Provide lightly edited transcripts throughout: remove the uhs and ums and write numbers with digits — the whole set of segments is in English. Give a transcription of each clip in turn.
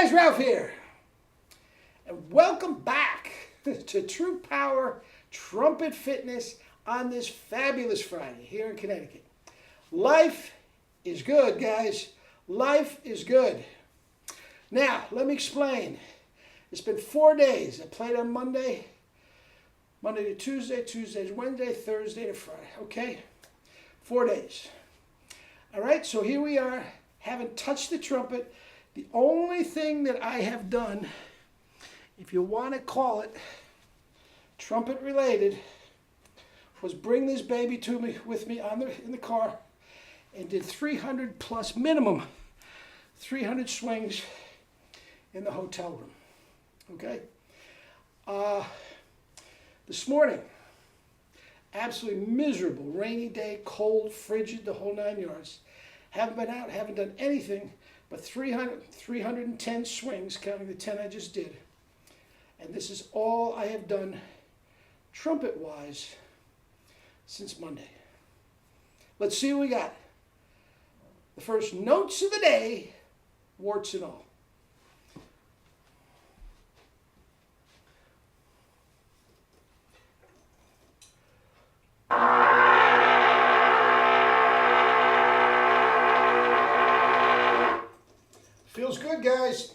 guys, Ralph here, and welcome back to True Power Trumpet Fitness on this fabulous Friday here in Connecticut. Life is good, guys. Life is good. Now, let me explain. It's been 4 days. I played on Monday to Tuesday, Tuesday to Wednesday, Thursday to Friday, okay? 4 days. All right, so here we are. Haven't touched the trumpet. The only thing that I have done, if you want to call it trumpet related, was bring this baby to me with me in the car and did 300 plus minimum, 300 swings in the hotel room. Okay? This morning, absolutely miserable, rainy day, cold, frigid, the whole 9 yards. Haven't been out, haven't done anything but 310 swings, counting the 10 I just did. And this is all I have done trumpet-wise since Monday. Let's see what we got. The first notes of the day, warts and all. Feels good, guys.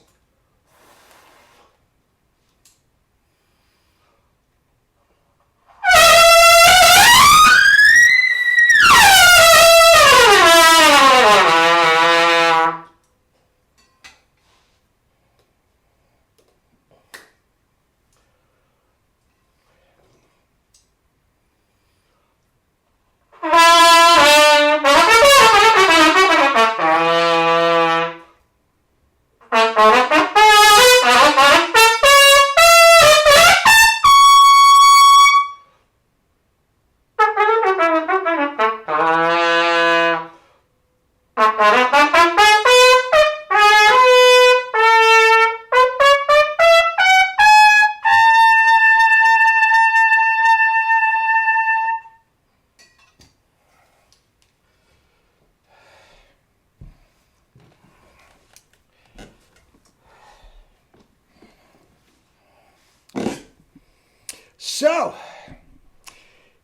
So,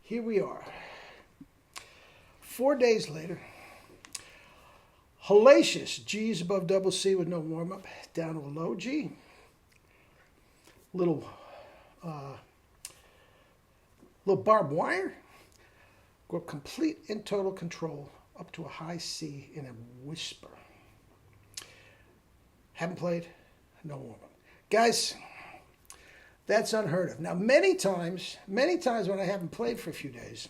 here we are. 4 days later, hellacious G's above double C with no warm-up, down to a low G. Little barbed wire. Go complete and total control up to a high C in a whisper. Haven't played, no warm-up. Guys, that's unheard of. Now, many times when I haven't played for a few days,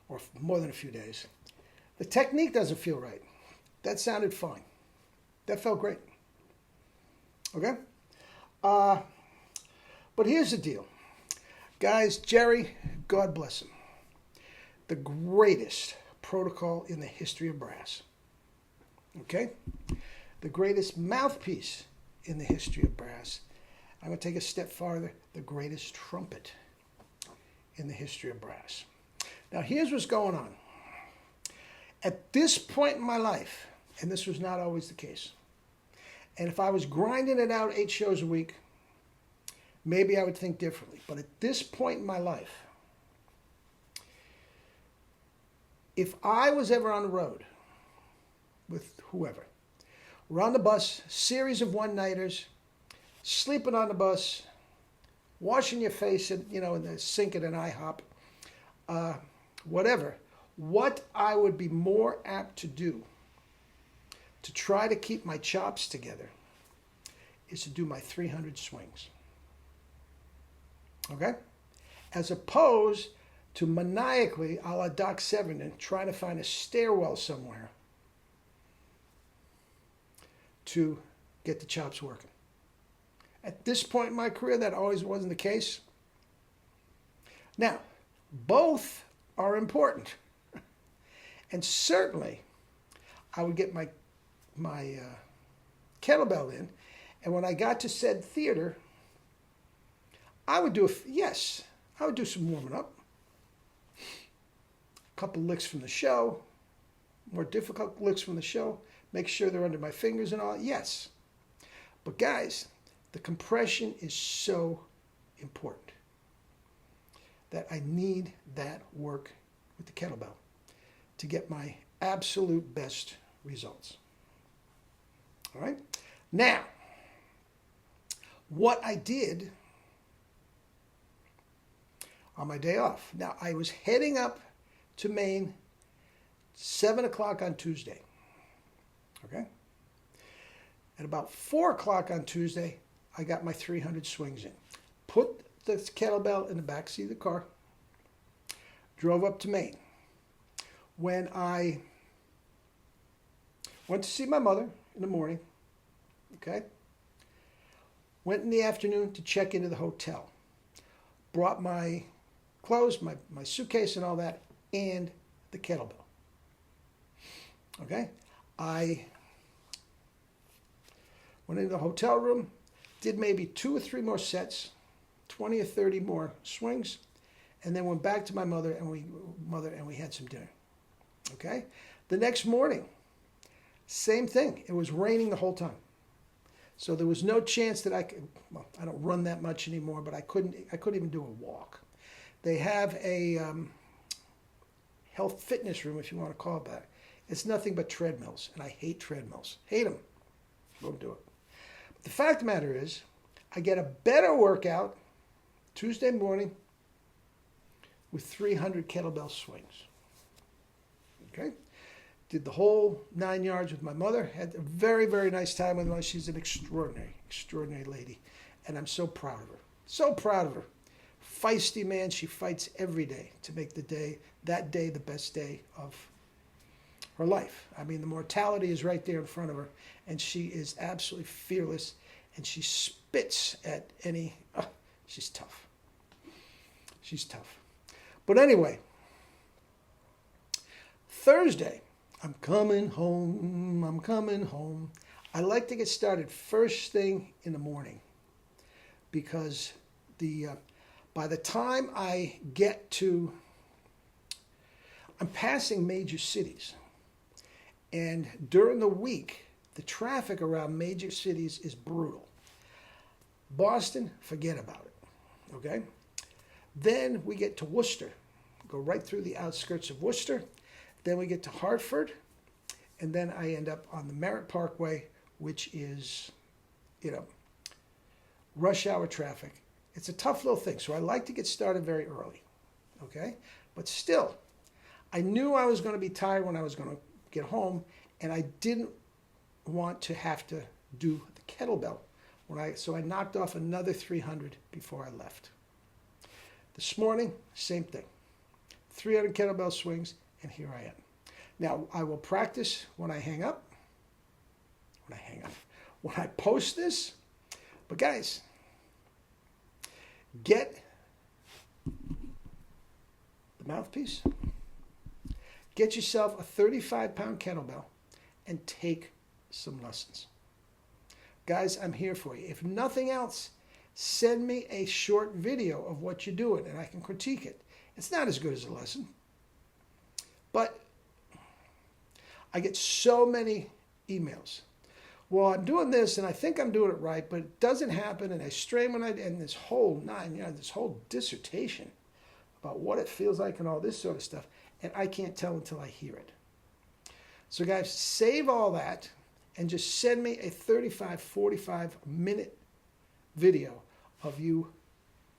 or more than a few days, the technique doesn't feel right. That sounded fine. That felt great. Okay? But here's the deal. Guys, Jerry, God bless him. The greatest protocol in the history of brass. Okay? The greatest mouthpiece in the history of brass. I'm going to take a step farther. The greatest trumpet in the history of brass. Now, here's what's going on. At this point in my life, and this was not always the case, and if I was grinding it out 8 shows a week, maybe I would think differently. But at this point in my life, if I was ever on the road with whoever, we're on the bus, series of one-nighters, sleeping on the bus, washing your face in the sink at an IHOP, whatever, what I would be more apt to do to try to keep my chops together is to do my 300 swings. Okay? As opposed to maniacally, a la Doc Severn, trying to find a stairwell somewhere to get the chops working. At this point in my career, that always wasn't the case. Now, both are important. And certainly, I would get my kettlebell in, and when I got to said theater, I would do some warming up. A couple licks from the show, more difficult licks from the show, make sure they're under my fingers and all. Yes, But guys, the compression is so important that I need that work with the kettlebell to get my absolute best results. All right? Now, what I did on my day off. Now, I was heading up to Maine 7 o'clock on Tuesday. Okay? At about 4 o'clock on Tuesday, I got my 300 swings in. Put the kettlebell in the backseat of the car. Drove up to Maine. When I went to see my mother in the morning, okay? Went in the afternoon to check into the hotel. Brought my clothes, my suitcase and all that, and the kettlebell. Okay? I went into the hotel room, did maybe 2 or 3 more sets, 20 or 30 more swings, and then went back to my mother and we had some dinner. Okay? The next morning, same thing. It was raining the whole time. So there was no chance that I could, well, I don't run that much anymore, but I couldn't even do a walk. They have a health fitness room, if you want to call it that. It's nothing but treadmills, and I hate treadmills. Hate them. Won't do it. But the fact of the matter is, I get a better workout Tuesday morning with 300 kettlebell swings. Okay? Did the whole 9 yards with my mother. Had a very, very nice time with her. She's an extraordinary lady. And I'm so proud of her. So proud of her. Feisty, man. She fights every day to make that day the best day of her life. I mean, the mortality is right there in front of her. And she is absolutely fearless. And she spits at any... she's tough. She's tough. But anyway, Thursday, I'm coming home. I like to get started first thing in the morning because by the time I get to, I'm passing major cities. And during the week, the traffic around major cities is brutal. Boston, forget about it, okay? Then we get to Worcester, go right through the outskirts of Worcester. Then we get to Hartford, and then I end up on the Merritt Parkway, which is, rush hour traffic. It's a tough little thing, so I like to get started very early, okay? But still, I knew I was going to be tired when I was going to get home, and I didn't want to have to do the kettlebell. So I knocked off another 300 before I left. This morning, same thing. 300 kettlebell swings, and here I am. Now, I will practice when I hang up. When I post this. But guys, get the mouthpiece. Get yourself a 35-pound kettlebell and take some lessons. Guys, I'm here for you. If nothing else, send me a short video of what you're doing and I can critique it. It's not as good as a lesson. But I get so many emails. Well, I'm doing this and I think I'm doing it right, but it doesn't happen and I strain when and this whole this whole dissertation about what it feels like and all this sort of stuff, and I can't tell until I hear it. So guys, save all that and just send me a 35, 45-minute video of you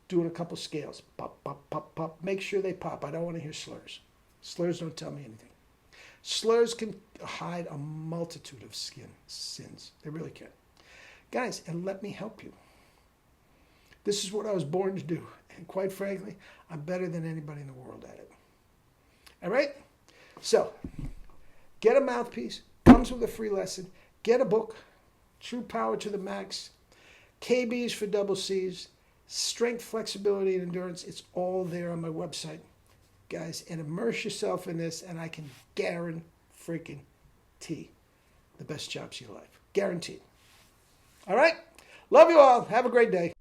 doing a couple scales. Pop, pop, pop, pop. Make sure they pop. I don't want to hear slurs. Slurs don't tell me anything. Slurs can hide a multitude of sins. They really can. Guys, and let me help you. This is what I was born to do. And quite frankly, I'm better than anybody in the world at it. All right? So, get a mouthpiece. Comes with a free lesson. Get a book. True Power to the Max. KBs for double C's. Strength, flexibility, and endurance. It's all there on my website. Guys, and immerse yourself in this, and I can guarantee the best jobs of your life. Guaranteed. All right? Love you all. Have a great day.